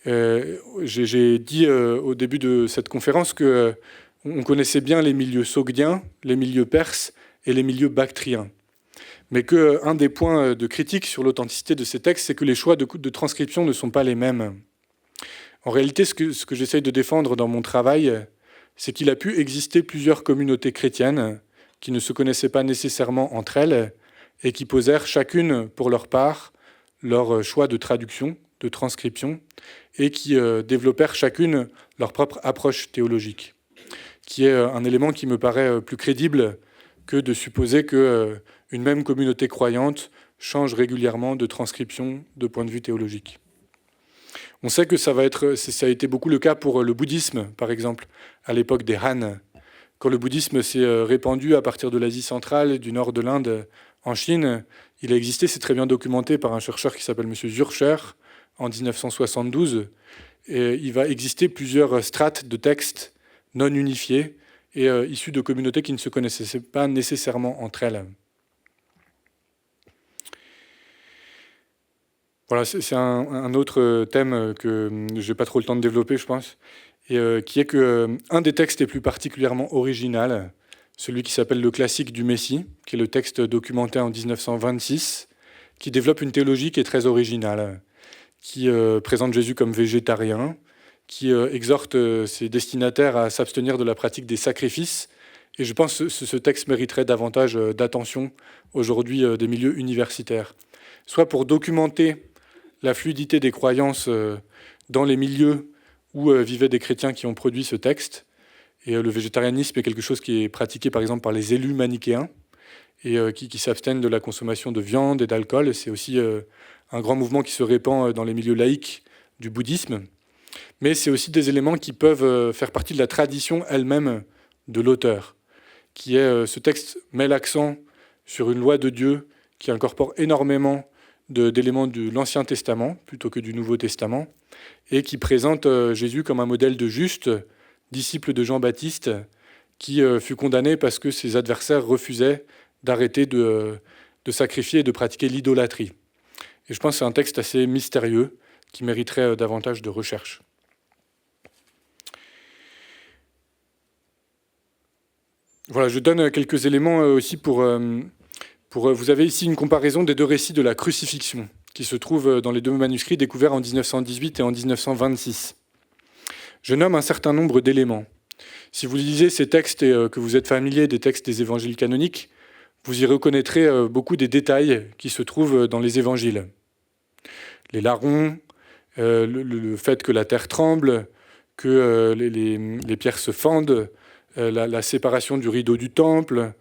J'ai dit au début de cette conférence qu'on connaissait bien les milieux sogdiens, les milieux perses et les milieux bactriens. Mais qu'un des points de critique sur l'authenticité de ces textes, c'est que les choix de transcription ne sont pas les mêmes. En réalité, ce que j'essaye de défendre dans mon travail, c'est qu'il a pu exister plusieurs communautés chrétiennes qui ne se connaissaient pas nécessairement entre elles et qui posèrent chacune pour leur part leur choix de traduction, de transcription, et qui développèrent chacune leur propre approche théologique, qui est un élément qui me paraît plus crédible que de supposer qu'une même communauté croyante change régulièrement de transcription de point de vue théologique. On sait que ça a été beaucoup le cas pour le bouddhisme, par exemple, à l'époque des Han. Quand le bouddhisme s'est répandu à partir de l'Asie centrale, du nord de l'Inde, en Chine, il a existé, c'est très bien documenté par un chercheur qui s'appelle M. Zürcher, en 1972. Et il va exister plusieurs strates de textes non unifiés et issus de communautés qui ne se connaissaient pas nécessairement entre elles. Voilà, c'est un autre thème que je n'ai pas trop le temps de développer, je pense, et qui est qu'un des textes les plus particulièrement original, celui qui s'appelle le Classique du Messie, qui est le texte documenté en 1926, qui développe une théologie qui est très originale, qui présente Jésus comme végétarien, qui exhorte ses destinataires à s'abstenir de la pratique des sacrifices. Et je pense que ce texte mériterait davantage d'attention aujourd'hui des milieux universitaires, soit pour documenter la fluidité des croyances dans les milieux où vivaient des chrétiens qui ont produit ce texte. Et le végétarianisme est quelque chose qui est pratiqué par exemple par les élus manichéens et qui s'abstiennent de la consommation de viande et d'alcool. C'est aussi un grand mouvement qui se répand dans les milieux laïcs du bouddhisme. Mais c'est aussi des éléments qui peuvent faire partie de la tradition elle-même de l'auteur, qui est ce texte met l'accent sur une loi de Dieu qui incorpore énormément d'éléments de l'Ancien Testament plutôt que du Nouveau Testament, et qui présente Jésus comme un modèle de juste, disciple de Jean-Baptiste, qui fut condamné parce que ses adversaires refusaient d'arrêter de sacrifier et de pratiquer l'idolâtrie. Et je pense que c'est un texte assez mystérieux qui mériterait davantage de recherche. Voilà, je donne quelques éléments aussi pour vous avez ici une comparaison des deux récits de la crucifixion qui se trouvent dans les deux manuscrits découverts en 1918 et en 1926. Je nomme un certain nombre d'éléments. Si vous lisez ces textes et que vous êtes familier des textes des évangiles canoniques, vous y reconnaîtrez beaucoup des détails qui se trouvent dans les évangiles. Les larrons, le fait que la terre tremble, que les pierres se fendent, la séparation du rideau du temple,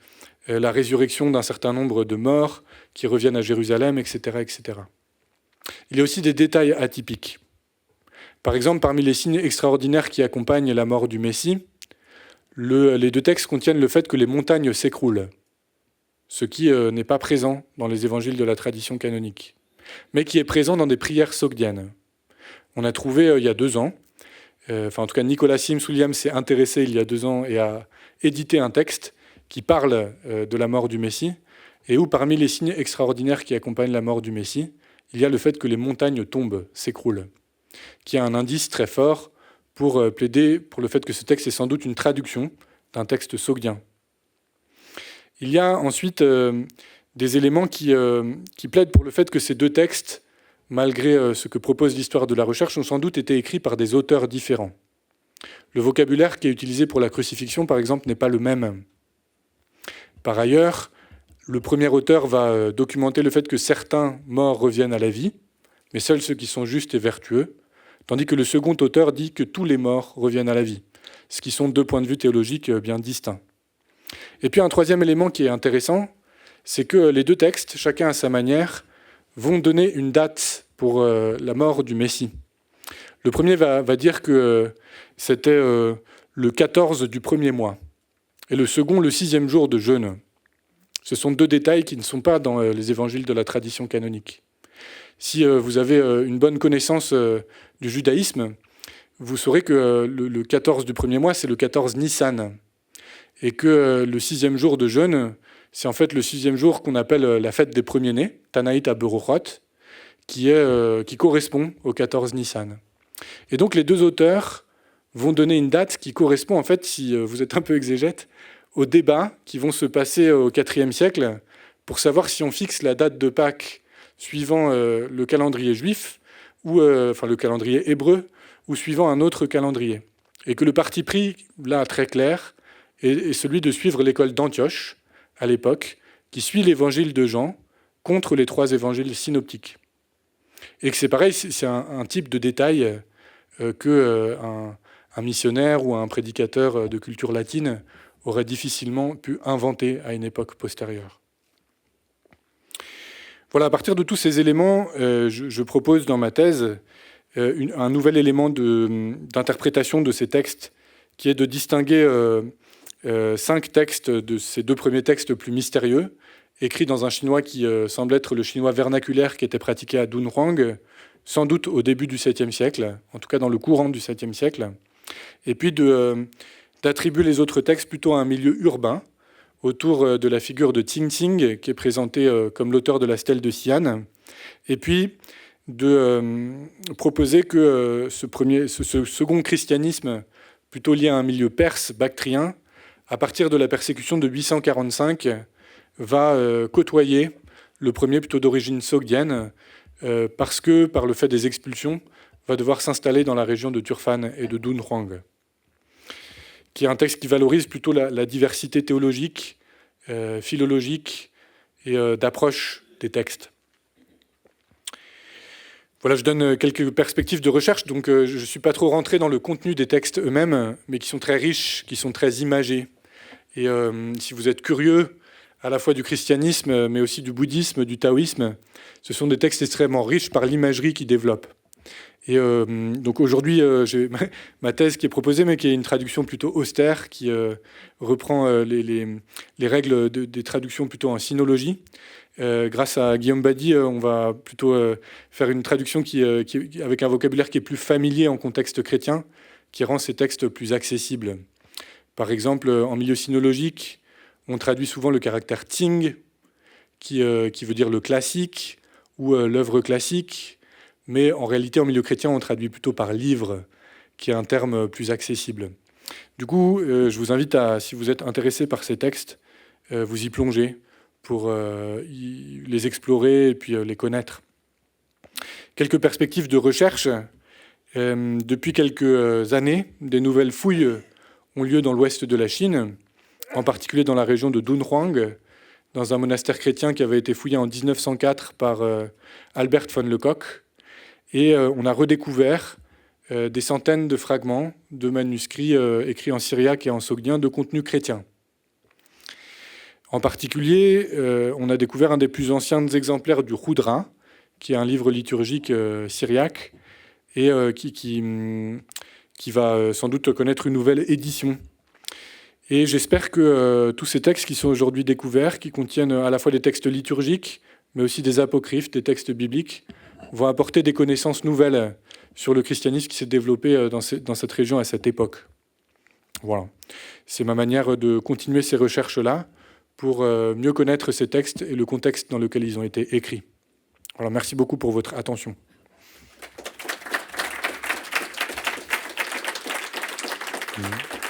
la résurrection d'un certain nombre de morts qui reviennent à Jérusalem, etc., etc. Il y a aussi des détails atypiques. Par exemple, parmi les signes extraordinaires qui accompagnent la mort du Messie, les deux textes contiennent le fait que les montagnes s'écroulent, ce qui n'est pas présent dans les évangiles de la tradition canonique, mais qui est présent dans des prières sogdiennes. On a trouvé il y a 2 ans, en tout cas Nicolas Sims-Williams s'est intéressé il y a 2 ans et a édité un texte qui parle de la mort du Messie, et où parmi les signes extraordinaires qui accompagnent la mort du Messie, il y a le fait que les montagnes tombent, s'écroulent, qui est un indice très fort pour plaider pour le fait que ce texte est sans doute une traduction d'un texte sogdien. Il y a ensuite des éléments qui plaident pour le fait que ces deux textes, malgré ce que propose l'histoire de la recherche, ont sans doute été écrits par des auteurs différents. Le vocabulaire qui est utilisé pour la crucifixion, par exemple, n'est pas le même. Par ailleurs, le premier auteur va documenter le fait que certains morts reviennent à la vie, mais seuls ceux qui sont justes et vertueux, tandis que le second auteur dit que tous les morts reviennent à la vie, ce qui sont 2 points de vue théologiques bien distincts. Et puis un troisième élément qui est intéressant, c'est que les 2 textes, chacun à sa manière, vont donner une date pour la mort du Messie. Le premier va dire que c'était le 14 du premier mois, et le second, le 6e jour de jeûne. Ce sont deux détails qui ne sont pas dans les évangiles de la tradition canonique. Si vous avez une bonne connaissance du judaïsme, vous saurez que le 14 du premier mois, c'est le 14 Nissan, et que le 6e jour de jeûne, c'est en fait le 6e jour qu'on appelle la fête des premiers-nés, Tanaït HaBerochot, qui correspond au 14 Nissan. Et donc les deux auteurs vont donner une date qui correspond, en fait, si vous êtes un peu exégète, aux débats qui vont se passer au IVe siècle pour savoir si on fixe la date de Pâques suivant le calendrier juif, ou le calendrier hébreu, ou suivant un autre calendrier. Et que le parti pris, là, très clair, est celui de suivre l'école d'Antioche, à l'époque, qui suit l'évangile de Jean contre les 3 évangiles synoptiques. Et que c'est pareil, c'est un type de détail qu'un missionnaire ou un prédicateur de culture latine aurait difficilement pu inventer à une époque postérieure. Voilà, à partir de tous ces éléments, je propose dans ma thèse un nouvel élément d'interprétation de ces textes, qui est de distinguer 5 textes de ces 2 premiers textes plus mystérieux, écrits dans un chinois qui semble être le chinois vernaculaire qui était pratiqué à Dunhuang, sans doute au début du 7e siècle, en tout cas dans le courant du 7e siècle, et puis d'attribuer les autres textes plutôt à un milieu urbain, autour de la figure de Qingqing, qui est présenté comme l'auteur de la stèle de Xi'an, et puis de proposer que ce second christianisme, plutôt lié à un milieu perse, bactrien, à partir de la persécution de 845, va côtoyer le premier plutôt d'origine sogdienne, parce que, par le fait des expulsions, va devoir s'installer dans la région de Turfan et de Dunhuang, qui est un texte qui valorise plutôt la diversité théologique, philologique et d'approche des textes. Voilà, je donne quelques perspectives de recherche. Donc, je ne suis pas trop rentré dans le contenu des textes eux-mêmes, mais qui sont très riches, qui sont très imagés. Et si vous êtes curieux à la fois du christianisme, mais aussi du bouddhisme, du taoïsme, ce sont des textes extrêmement riches par l'imagerie qu'ils développent. Et donc aujourd'hui, j'ai ma thèse qui est proposée, mais qui est une traduction plutôt austère, qui reprend les règles des traductions plutôt en sinologie. Grâce à Guillaume Badi, on va plutôt faire une traduction qui avec un vocabulaire qui est plus familier en contexte chrétien, qui rend ces textes plus accessibles. Par exemple, en milieu sinologique, on traduit souvent le caractère ting, qui veut dire le classique ou l'œuvre classique, mais en réalité, en milieu chrétien, on traduit plutôt par livre, qui est un terme plus accessible. Du coup, je vous invite à, si vous êtes intéressé par ces textes, vous y plonger pour les explorer et puis les connaître. Quelques perspectives de recherche. Depuis quelques années, des nouvelles fouilles ont lieu dans l'ouest de la Chine, en particulier dans la région de Dunhuang, dans un monastère chrétien qui avait été fouillé en 1904 par Albert von Lecoq. Et on a redécouvert des centaines de fragments de manuscrits écrits en syriaque et en sogdien de contenu chrétien. En particulier, on a découvert un des plus anciens exemplaires du Rudra, qui est un livre liturgique syriaque, et qui va sans doute connaître une nouvelle édition. Et j'espère que tous ces textes qui sont aujourd'hui découverts, qui contiennent à la fois des textes liturgiques, mais aussi des apocryphes, des textes bibliques, vont apporter des connaissances nouvelles sur le christianisme qui s'est développé dans cette région à cette époque. Voilà. C'est ma manière de continuer ces recherches-là pour mieux connaître ces textes et le contexte dans lequel ils ont été écrits. Alors, merci beaucoup pour votre attention. Mmh.